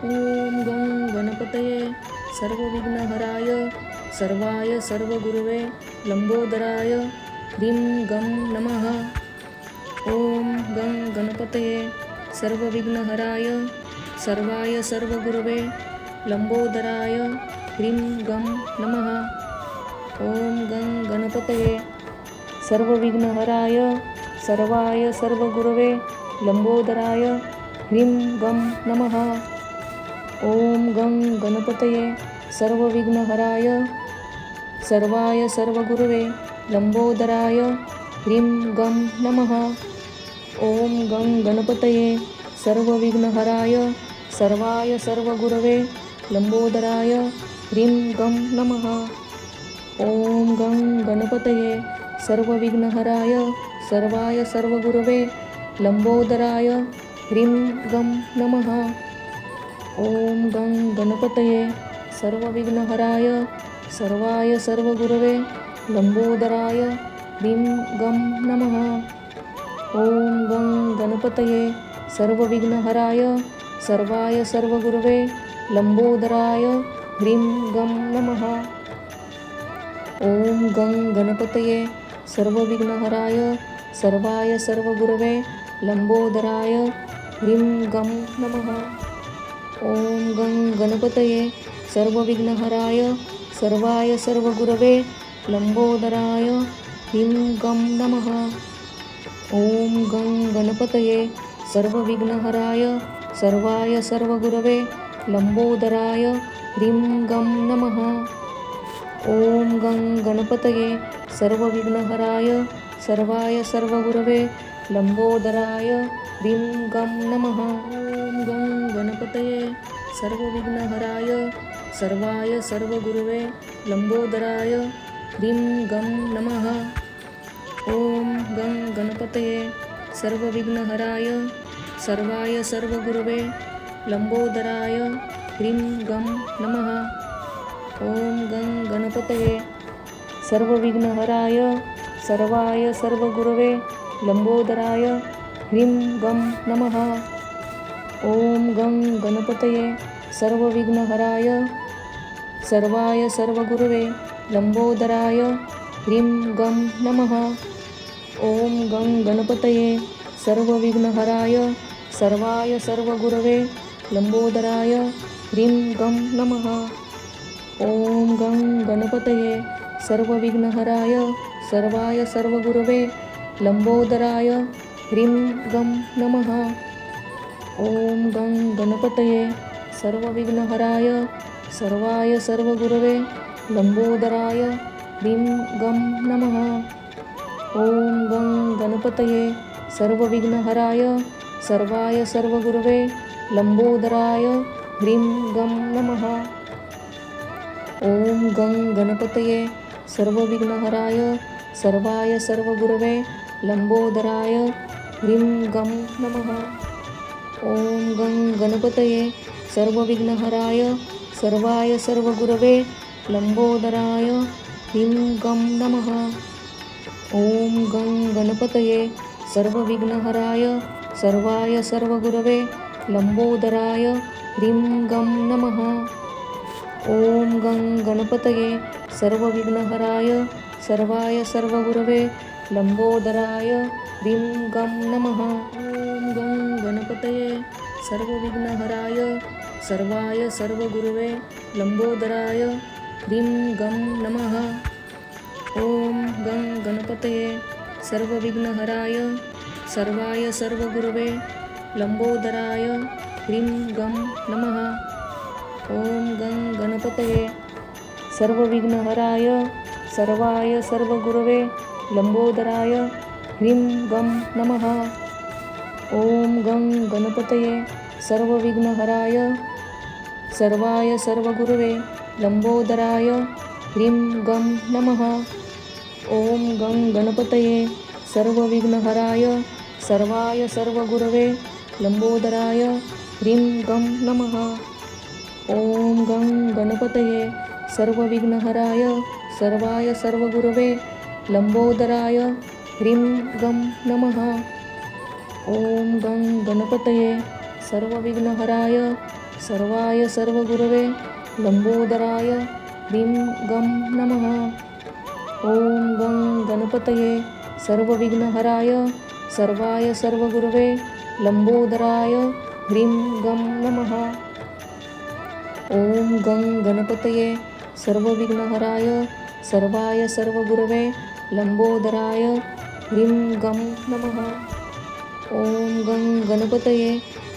ॐ गं गणपतये सर्वविघ्नहराय सर्वाय सर्वगुरवे लंबोदराय ह्रीं गं नमः। ॐ गं गणपतये सर्वविघ्नहराय सर्वाय सर्वगुरवे लंबोदराय ह्रीं गं नमः। ॐ गं गणपतये सर्वविघ्नहराय सर्वाय सर्वगुरवे लंबोदराय ह्रीं गं नमः। ॐ गं गणपतये सर्वविघ्नहराय सर्वाय सर्वगुरवे लंबोदराय ह्रीं गं नमः। ॐ गं गणपतये सर्वविघ्नहराय सर्वाय सर्वगुरवे लंबोदराय ह्रीं गं नमः। ॐ गं गणपतये सर्वविघ्नहराय सर्वाय सर्वगुरवे लंबोदराय ह्रीं गं नमः। ॐ गं गणपतये सर्वविघ्नहराय सर्वाय सर्वगुरवे लंबोदराय ह्रीं गं नमः। ॐ गं गणपतये सर्वविघ्नहराय सर्वाय सर्वगुरवे लंबोदराय ह्रीं गं नमः। ॐ गं गणपतये सर्वविघ्नहराय सर्वाय सर्वगुरवे लंबोदराय ह्रीं गं नमः। ॐ गं गणपतये सर्वविघ्नहराय सर्वाय सर्वगुरवे लंबोदराय ह्रीं गं नमः। ॐ गं गणपतये सर्वविघ्नहराय सर्वाय सर्वगुरवे लंबोदराय ह्रीं गं नमः। ॐ गं गणपतये सर्वविघ्नहराय सर्वाय सर्वगुरवे लंबोदराय ह्रीं गं नमः। ॐ गं गणपतये सर्वविघ्नहराय सर्वाय सर्वगुरवे लंबोदराय ह्रीं गं नमः। ॐ गं गणपतये सर्वविघ्नहराय सर्वाय सर्वगुरवे लंबोदराय ह्रीं गं नमः। ॐ गं गणपतये सर्वविघ्नहराय सर्वाय सर्वगुरवे लंबोदराय ह्रीं गं नमः। ॐ गं गणपतये सर्वविघ्नहराय सर्वाय सर्वगुरवे लंबोदराय ह्रीं गं नमः। ॐ गं गणपतये सर्वविघ्नहराय सर्वाय सर्वगुरवे लंबोदराय ह्रीं गं नमः। ॐ गं गणपतये सर्वविघ्नहराय सर्वाय सर्वगुरवे लंबोदराय ह्रीं गं नमः। ॐ गं गणपतये सर्वविघ्नहराय सर्वाय सर्वगुरवे लंबोदराय ह्रीं गं नमः। ॐ गं गणपतये सर्वविघ्नहराय सर्वाय सर्वगुरवे लंबोदराय ह्रीं गं नमः। ॐ गं गणपतये सर्वविघ्नहराय सर्वाय सर्वगुरवे लंबोदराय ह्रीं गं नमः। ॐ गं गणपतये सर्वविघ्नहराय सर्वाय सर्वगुरवे लंबोदराय ह्रीं गं नमः। ॐ गं गणपतये सर्वविघ्नहराय सर्वाय सर्वगुरवे लंबोदराय ह्रीं गं नमः। ॐ गं गणपतये सर्वविघ्नहराय सर्वाय सर्वगुरवे लंबोदराय ह्रीं गं नमः। ॐ गं गणपतये सर्वविघ्नहराय सर्वाय सर्वगुरवे लंबोदराय ह्रीं गं नमः। ॐ गं गणपतये सर्वविघ्नहराय सर्वाय सर्वगुरवे लंबोदराय ह्रीं गं नमः। ॐ गं गणपतये सर्वविघ्नहराय सर्वाय सर्वगुरवे लंबोदराय ह्रीं गं नमः। ॐ गं गणपतये सर्वविघ्नहराय सर्वाय सर्वगुरवे लंबोदराय ह्रीं गं नमः। ॐ गं गणपतये सर्वविघ्नहराय सर्वाय सर्वगुरवे लंबोदराय ह्रीं गं नमः। ॐ गं गणपतये सर्वविघ्नहराय सर्वाय सर्वगुरवे लंबोदराय ह्रीं गं नमः। ॐ गं गणपतये सर्वविघ्नहराय सर्वाय सर्वगुरवे लंबोदराय ह्रीं गं नमः. ॐ गं गणपतये सर्वविघ्नहराय सर्वाय सर्वगुरवे लंबोदराय ह्रीं गं नमः. ॐ गं गणपतये सर्वविघ्नहराय सर्वाय सर्वगुरवे लंबोदराय ह्रीं गं नमः. ॐ गं गणपतये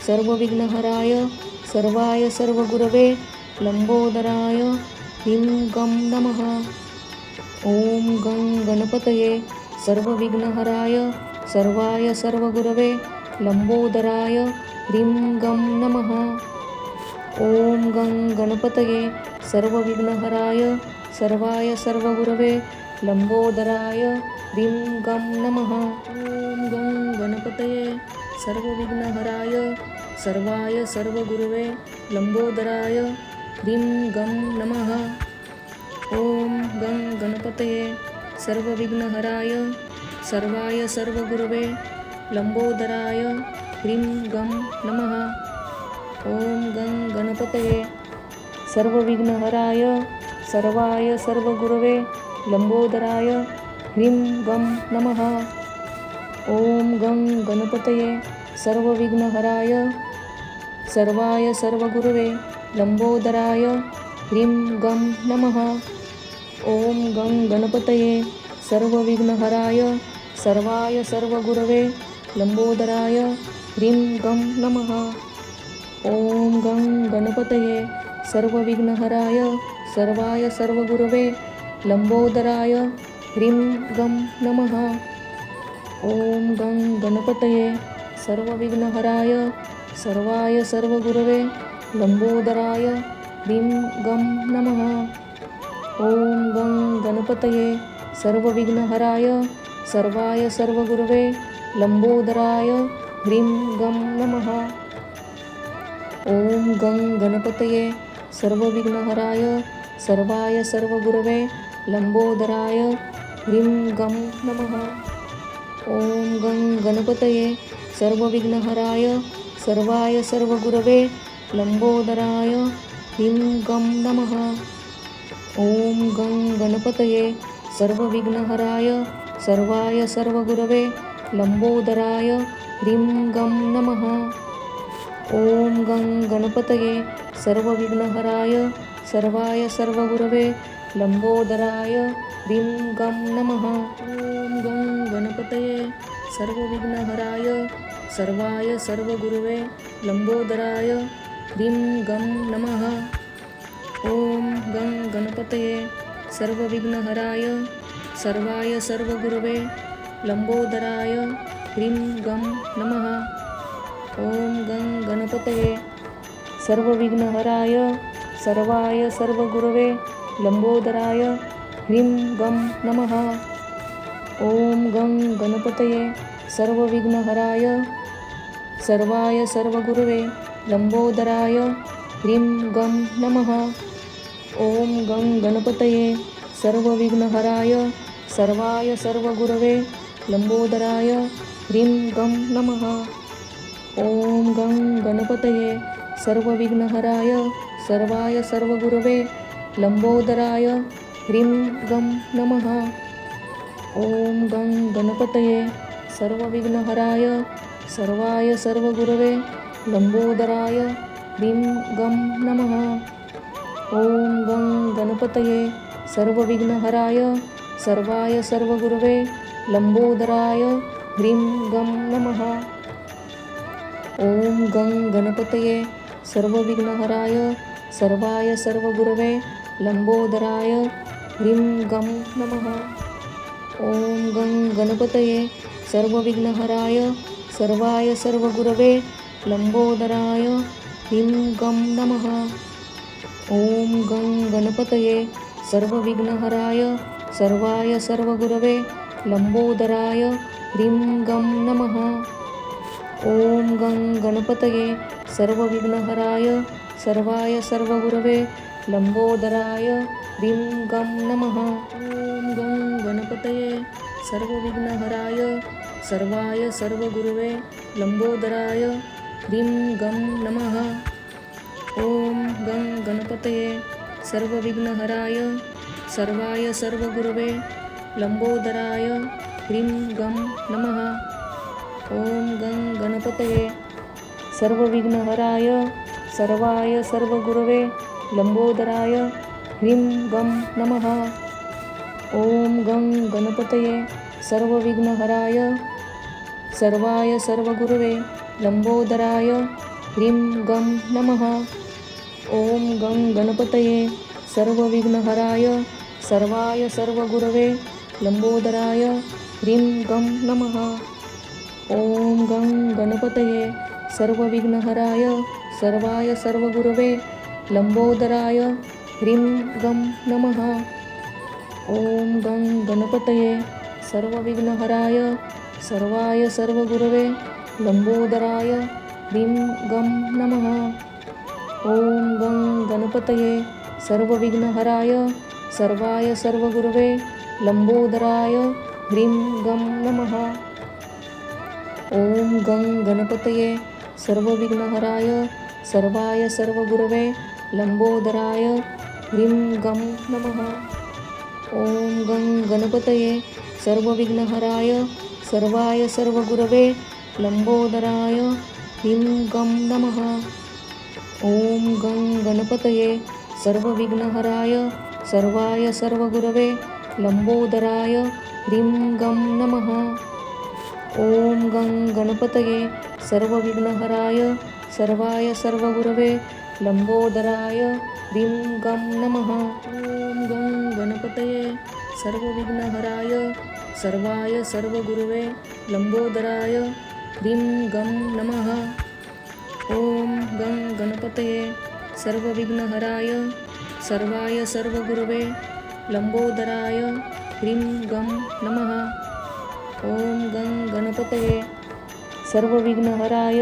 सर्वविघ्नहराय सर्वाय सर्वगुरवे लंबोदराय ह्रीं गं नमः. ॐ गं गणपतये सर्वविघ्नहराय सर्वाय सर्वगुरवे लंबोदराय ह्रीं गं नमः. ॐ गं गणपतये सर्वविघ्नहराय सर्वाय सर्वगुरवे लंबोदराय ह्रीं गं नमः. ॐ गं गणपतये सर्वविघ्नहराय सर्वाय सर्वगुरवे लंबोदराय ह्रीं गं नमः. ॐ गं गणपतये सर्वविघ्नहराय सर्वाय सर्वगुरवे लंबोदराय ह्रीं गं नमः. ॐ गं गणपतये सर्वविघ्नहराय सर्वाय सर्वगुरवे लंबोदराय ह्रीं गं नमः. ॐ गं गणपतये सर्वविघ्नहराय सर्वाय सर्वगुरवे लंबोदराय ह्रीं गं नमः. ॐ गं गणपतये सर्वविघ्नहराय सर्वाय सर्वगुरवे लंबोदराय ह्रीं गं नमः. ॐ गं गणपतये सर्वविघ्नहराय सर्वाय सर्वगुरवे लंबोदराय ह्रीं गं नमः. ॐ गं गणपतये सर्वविघ्नहराय सर्वाय सर्वगुरवे लंबोदराय ह्रीं गं नमः. ॐ गं गणपतये सर्वविघ्नहराय सर्वाय सर्वगुरवे लंबोदराय ह्रीं गं नमः. ॐ गं गणपतये सर्वविघ्नहराय सर्वाय सर्वगुरवे लंबोदराय ह्रीं गं नमः. ॐ गं गणपतये सर्वविघ्नहराय सर्वाय सर्वगुरवे लंबोदराय ह्रीं गं नमः. ॐ गं गणपतये सर्वविघ्नहराय सर्वाय सर्वगुरवे लंबोदराय ह्रीं गं नमः. ॐ गं गणपतये सर्वविघ्नहराय सर्वाय सर्वगुरवे लंबोदराय ह्रीं गं नमः. ॐ गं गणपतये सर्वविघ्नहराय सर्वाय सर्वगुरवे लंबोदराय ह्रीं गं नमः. ॐ गं गणपतये सर्वविघ्नहराय सर्वाय सर्वगुरवे लंबोदराय ह्रीं गं नमः. ॐ गं गणपतये सर्वविघ्नहराय सर्वाय सर्वगुरवे लंबोदराय ह्रीं गं नमः. ॐ गं गणपतये सर्वविघ्नहराय सर्वाय सर्वगुरवे लंबोदराय ह्रीं गं नमः. ॐ गं गणपतये सर्वविघ्नहराय सर्वाय सर्वगुरवे लंबोदराय ह्रीं गं नमः. ॐ गं गणपतये सर्वविघ्नहराय सर्वाय सर्वगुरवे लंबोदराय ह्रीं गं नमः. ॐ गं गणपतये सर्वविघ्नहराय सर्वाय सर्वगुरवे लंबोदराय ह्रीं गं नमः. ॐ गं गणपतये सर्वविघ्नहराय सर्वाय सर्वगुरवे लंबोदराय ह्रीं गं नमः. ॐ गं गणपतये सर्वविघ्नहराय सर्वाय सर्वगुरवे लंबोदराय ह्रीं गं नमः. ॐ गं गणपतये सर्वविघ्नहराय सर्वाय सर्वगुरवे लंबोदराय ह्रीं गं नमः. ॐ गं गणपतये सर्वविघ्नहराय सर्वाय सर्वगुरवे लंबोदराय ह्रीं गं नमः. ॐ गं गणपतये सर्वविघ्नहराय सर्वाय सर्वगुरवे लंबोदराय ह्रीं गं नमः. ॐ गं गणपतये सर्वविघ्नहराय सर्वाय सर्वगुरवे लंबोदराय ह्रीं गं नमः. गणपतये सर्वविघ्नहराय सर्वाय सर्वगुरवे लंबोदराय ह्रीं गं नमः. ॐ गं गणपतये सर्वविघ्नहराय सर्वाय सर्वगुरवे लंबोदराय ह्रीं गं नमः. ॐ गं गणपतये सर्वविघ्नहराय सर्वाय सर्वगुरवे लंबोदराय ह्रीं गं नमः. ॐ गं गणपतये सर्वविघ्नहराय सर्वाय सर्वगुरवे लंबोदराय ह्रीं गं नमः. ॐ गं गणपतये सर्वविघ्नहराय सर्वाय सर्वगुरवे लंबोदराय ह्रीं गं नमः. ॐ गं गणपतये सर्वविघ्नहराय सर्वाय सर्वगुरवे लंबोदराय ह्रीं गं नमः. ॐ गं गणपतये सर्वविघ्नहराय सर्वाय सर्वगुरवे लंबोदराय ह्रीं गं नमः. ॐ गं गणपतये सर्वविघ्नहराय सर्वाय सर्वगुरवे लंबोदराय ह्रीं गं नमः. ॐ गं गणपतये सर्वविघ्नहराय सर्वाय सर्वगुरवे लंबोदराय ह्रीं गं नमः. ॐ गं गणपतये सर्वविघ्नहराय सर्वाय सर्वगुरवे लंबोदराय ह्रीं गं नमः. ॐ गं गणपतये सर्वविघ्नहराय सर्वाय सर्वगुरवे लंबोदराय ह्रीं गं नमः. ॐ गं गणपतये सर्वविघ्नहराय सर्वाय सर्वगुरवे लंबोदराय ह्रीं गं नमः. ॐ गं गणपतये सर्वविघ्नहराय सर्वाय सर्वगुरवे लंबोदराय ह्रीं गं नमः. ॐ गं गणपतये सर्वविघ्नहराय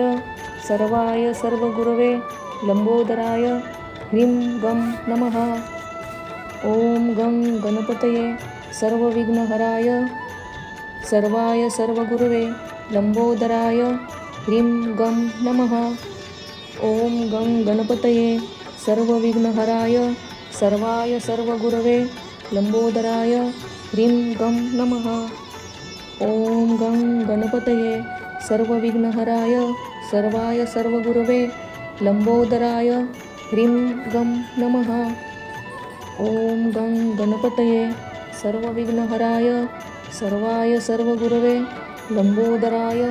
सर्वाय सर्वगुरवे लंबोदराय ह्रीं गं नमः. ॐ गं गणपतये सर्वविघ्नहराय सर्वाय सर्वगुरवे लंबोदराय ह्रीं गं नमः. ॐ गं गणपतये सर्वविघ्नहराय सर्वाय सर्वगुरवे लंबोदराय ह्रीं गं नमः. ॐ गं गणपतये सर्वविघ्नहराय सर्वाय सर्वगुरवे लंबोदराय ह्रीं गं नमः. ॐ गं गणपतये सर्वविघ्नहराय सर्वाय सर्वगुरवे लंबोदराय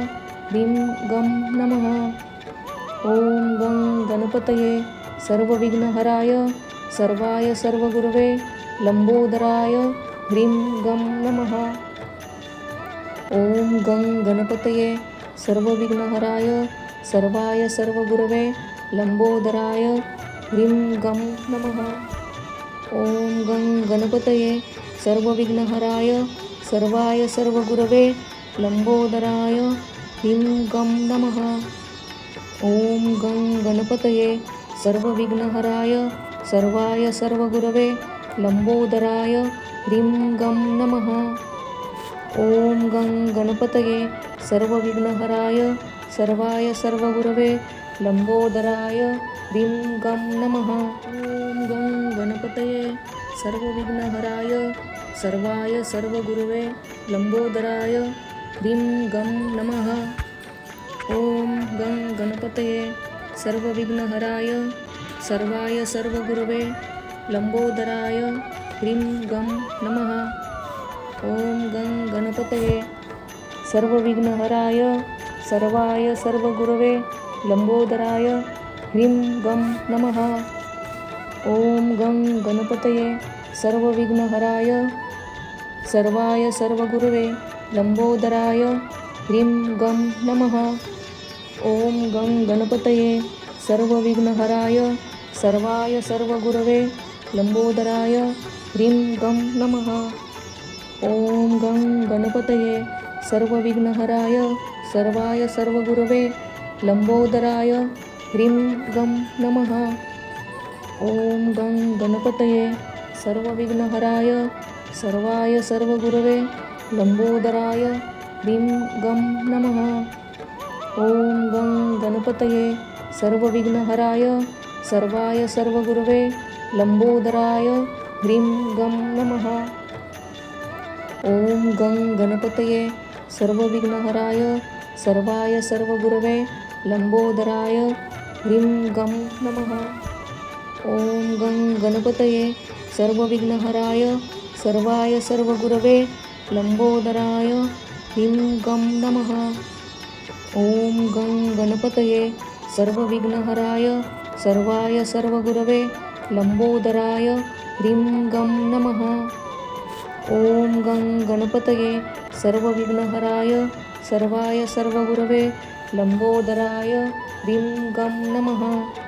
ह्रीं गं नमः. ॐ गं गणपतये सर्वविघ्नहराय सर्वाय सर्वगुरवे लंबोदराय ह्रीं गं नमः. ॐ गं गणपतये सर्वविघ्नहराय सर्वाय सर्वगुरवे लंबोदराय ह्रीं गं नमः. ॐ गं गणपतये सर्वविघ्नहराय सर्वाय सर्वगुरवे लंबोदराय ह्रीं गं नमः. ॐ गं गणपतये सर्वविघ्नहराय सर्वाय सर्वगुरवे लंबोदराय ह्रीं गं नमः. ॐ गं गणपतये सर्वविघ्नहराय सर्वाय सर्वगुरवे लंबोदराय ह्रीं गं नमः. ॐ गं गणपतये सर्वविघ्नहराय सर्वाय सर्वगुरवे लंबोदराय ह्रीं गं नमः. ॐ गं गणपतये सर्वविघ्नहराय सर्वाय सर्वगुरवे लंबोदराय ह्रीं गं नमः. ॐ गं गणपतये सर्वविघ्नहराय सर्वाय सर्वगुरवे लंबोदराय ह्रीं गं नमः. ॐ गं गणपतये सर्वविघ्नहराय सर्वाय सर्वगुरवे लंबोदराय ह्रीं गं नमः. ॐ गं गणपतये सर्वविघ्नहराय सर्वाय सर्वगुरवे लंबोदराय ह्रीं गं नमः. ॐ गं गणपतये सर्वविघ्नहराय सर्वाय सर्वगुरवे लंबोदराय ह्रीं गं नमः. ॐ गं गणपतये सर्वविघ्नहराय सर्वाय सर्वगुरवे लंबोदराय ह्रीं गं नमः. ॐ गं गणपतये सर्वविघ्नहराय सर्वाय सर्वगुरवे लंबोदराय ह्रीं गं नमः. ॐ गं गणपतये सर्वविघ्नहराय सर्वाय सर्वगुरवे लंबोदराय ह्रीं गं नमः. ॐ गं गणपतये सर्वविघ्नहराय सर्वाय सर्वगुरवे लंबोदराय ह्रीं गं नमः. ॐ गं गणपतये सर्वविघ्नहराय सर्वाय सर्वगुरवे लंबोदराय ह्रीं गं नमः. ॐ गं गणपतये सर्वविघ्नहराय सर्वाय सर्वगुरवे लंबोदराय ह्रीं गं नमः.